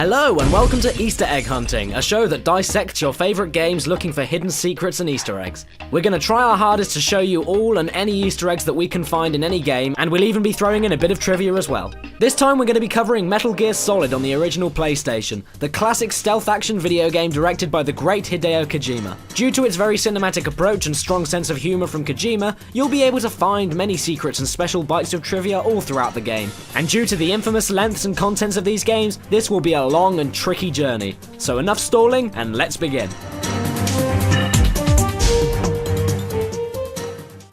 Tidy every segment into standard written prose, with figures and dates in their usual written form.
Hello and welcome to Easter Egg Hunting, a show that dissects your favourite games looking for hidden secrets and Easter eggs. We're going to try our hardest to show you all and any Easter eggs that we can find in any game, and we'll even be throwing in a bit of trivia as well. This time we're going to be covering Metal Gear Solid on the original PlayStation, the classic stealth action video game directed by the great Hideo Kojima. Due to its very cinematic approach and strong sense of humour from Kojima, you'll be able to find many secrets and special bites of trivia all throughout the game. And due to the infamous lengths and contents of these games, this will be a long and tricky journey. So enough stalling and let's begin.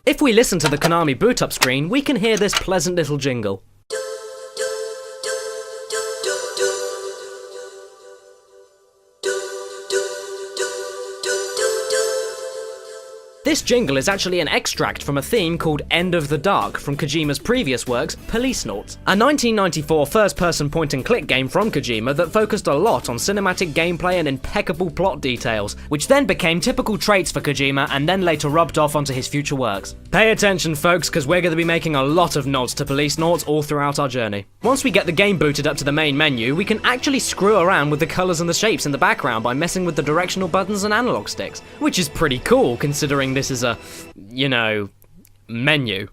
If we listen to the Konami boot up screen, we can hear this pleasant little jingle. This jingle is actually an extract from a theme called End of the Dark from Kojima's previous works, Policenauts, a 1994 first-person point-and-click game from Kojima that focused a lot on cinematic gameplay and impeccable plot details, which then became typical traits for Kojima and then later rubbed off onto his future works. Pay attention folks, because we're going to be making a lot of nods to Policenauts all throughout our journey. Once we get the game booted up to the main menu, we can actually screw around with the colours and the shapes in the background by messing with the directional buttons and analog sticks, which is pretty cool considering this is a, menu.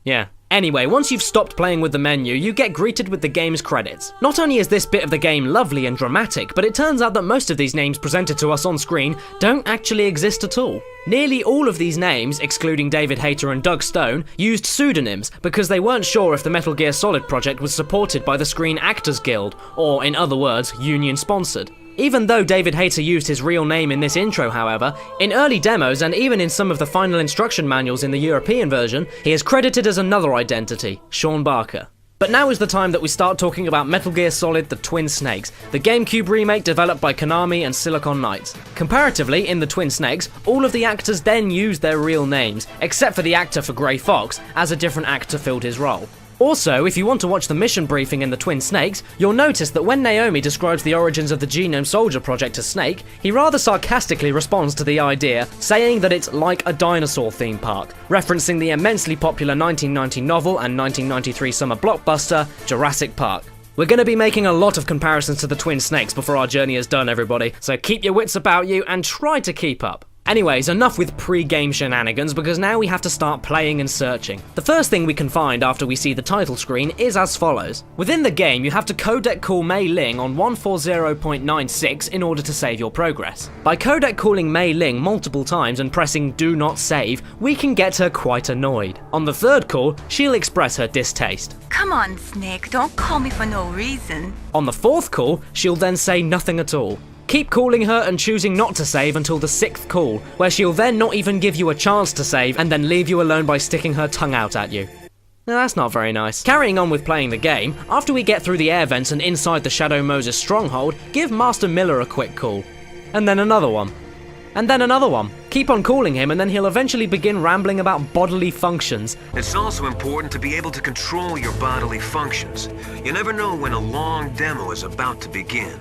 Yeah. Anyway, once you've stopped playing with the menu, you get greeted with the game's credits. Not only is this bit of the game lovely and dramatic, but it turns out that most of these names presented to us on screen don't actually exist at all. Nearly all of these names, excluding David Hayter and Doug Stone, used pseudonyms because they weren't sure if the Metal Gear Solid project was supported by the Screen Actors Guild, or in other words, union-sponsored. Even though David Hayter used his real name in this intro, however, in early demos and even in some of the final instruction manuals in the European version, he is credited as another identity, Sean Barker. But now is the time that we start talking about Metal Gear Solid The Twin Snakes, the GameCube remake developed by Konami and Silicon Knights. Comparatively, in The Twin Snakes, all of the actors then used their real names, except for the actor for Grey Fox, as a different actor filled his role. Also, if you want to watch the mission briefing in The Twin Snakes, you'll notice that when Naomi describes the origins of the Genome Soldier project to Snake, he rather sarcastically responds to the idea, saying that it's like a dinosaur theme park, referencing the immensely popular 1990 novel and 1993 summer blockbuster, Jurassic Park. We're going to be making a lot of comparisons to The Twin Snakes before our journey is done, everybody, so keep your wits about you and try to keep up. Anyways, enough with pre-game shenanigans because now we have to start playing and searching. The first thing we can find after we see the title screen is as follows. Within the game, you have to codec call Mei Ling on 140.96 in order to save your progress. By codec calling Mei Ling multiple times and pressing do not save, we can get her quite annoyed. On the third call, she'll express her distaste. Come on, Snake, don't call me for no reason. On the fourth call, she'll then say nothing at all. Keep calling her and choosing not to save until the sixth call, where she'll then not even give you a chance to save and then leave you alone by sticking her tongue out at you. Now that's not very nice. Carrying on with playing the game, after we get through the air vents and inside the Shadow Moses stronghold, give Master Miller a quick call. And then another one. And then another one. Keep on calling him and then he'll eventually begin rambling about bodily functions. It's also important to be able to control your bodily functions. You never know when a long demo is about to begin.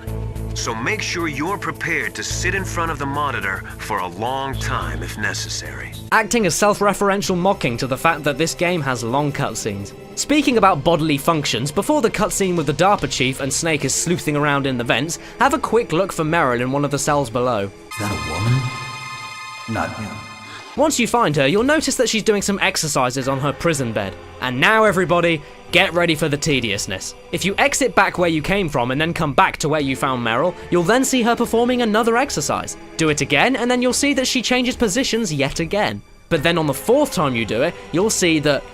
So make sure you're prepared to sit in front of the monitor for a long time if necessary. Acting as self-referential mocking to the fact that this game has long cutscenes. Speaking about bodily functions, before the cutscene with the DARPA chief and Snake is sleuthing around in the vents, have a quick look for Meryl in one of the cells below. Is that a woman? Not him. Once you find her, you'll notice that she's doing some exercises on her prison bed. And now everybody, get ready for the tediousness. If you exit back where you came from and then come back to where you found Meryl, you'll then see her performing another exercise. Do it again and then you'll see that she changes positions yet again. But then on the fourth time you do it, you'll see that...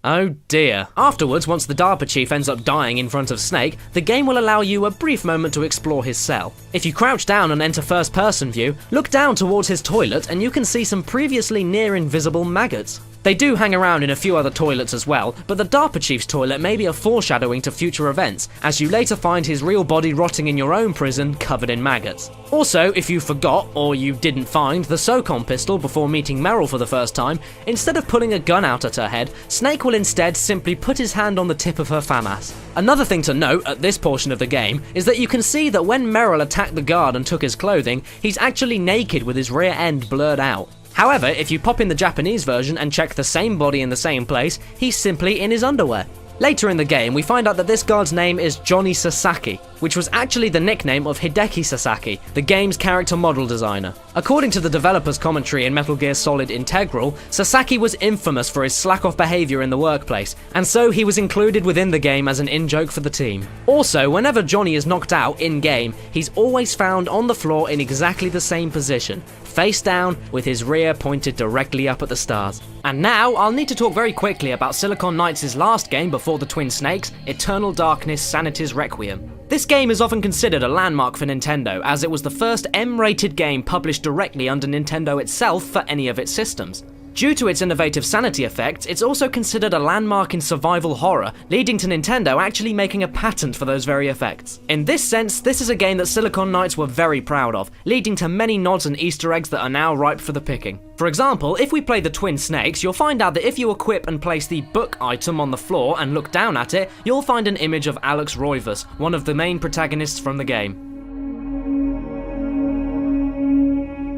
oh dear. Afterwards, once the DARPA chief ends up dying in front of Snake, the game will allow you a brief moment to explore his cell. If you crouch down and enter first person view, look down towards his toilet and you can see some previously near invisible maggots. They do hang around in a few other toilets as well, but the DARPA chief's toilet may be a foreshadowing to future events, as you later find his real body rotting in your own prison covered in maggots. Also, if you forgot, or you didn't find, the SOCOM pistol before meeting Meryl for the first time, instead of pulling a gun out at her head, Snake will instead simply put his hand on the tip of her FAMAS. Another thing to note at this portion of the game is that you can see that when Meryl attacked the guard and took his clothing, he's actually naked with his rear end blurred out. However, if you pop in the Japanese version and check the same body in the same place, he's simply in his underwear. Later in the game, we find out that this guard's name is Johnny Sasaki, which was actually the nickname of Hideki Sasaki, the game's character model designer. According to the developer's commentary in Metal Gear Solid Integral, Sasaki was infamous for his slack-off behavior in the workplace, and so he was included within the game as an in-joke for the team. Also, whenever Johnny is knocked out in-game, he's always found on the floor in exactly the same position, face down, with his rear pointed directly up at the stars. And now, I'll need to talk very quickly about Silicon Knights' last game before the Twin Snakes, Eternal Darkness Sanity's Requiem. This game is often considered a landmark for Nintendo, as it was the first M-rated game published directly under Nintendo itself for any of its systems. Due to its innovative sanity effects, it's also considered a landmark in survival horror, leading to Nintendo actually making a patent for those very effects. In this sense, this is a game that Silicon Knights were very proud of, leading to many nods and Easter eggs that are now ripe for the picking. For example, if we play the Twin Snakes, you'll find out that if you equip and place the book item on the floor and look down at it, you'll find an image of Alex Roivas, one of the main protagonists from the game.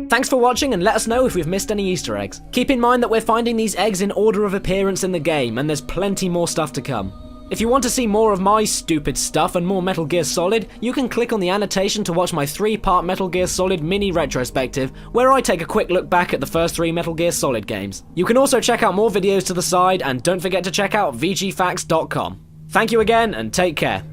Thanks for watching, and let us know if we've missed any Easter eggs. Keep in mind that we're finding these eggs in order of appearance in the game, and there's plenty more stuff to come. If you want to see more of my stupid stuff and more Metal Gear Solid, you can click on the annotation to watch my 3-part Metal Gear Solid mini retrospective, where I take a quick look back at the first 3 Metal Gear Solid games. You can also check out more videos to the side, and don't forget to check out VGFacts.com. Thank you again, and take care.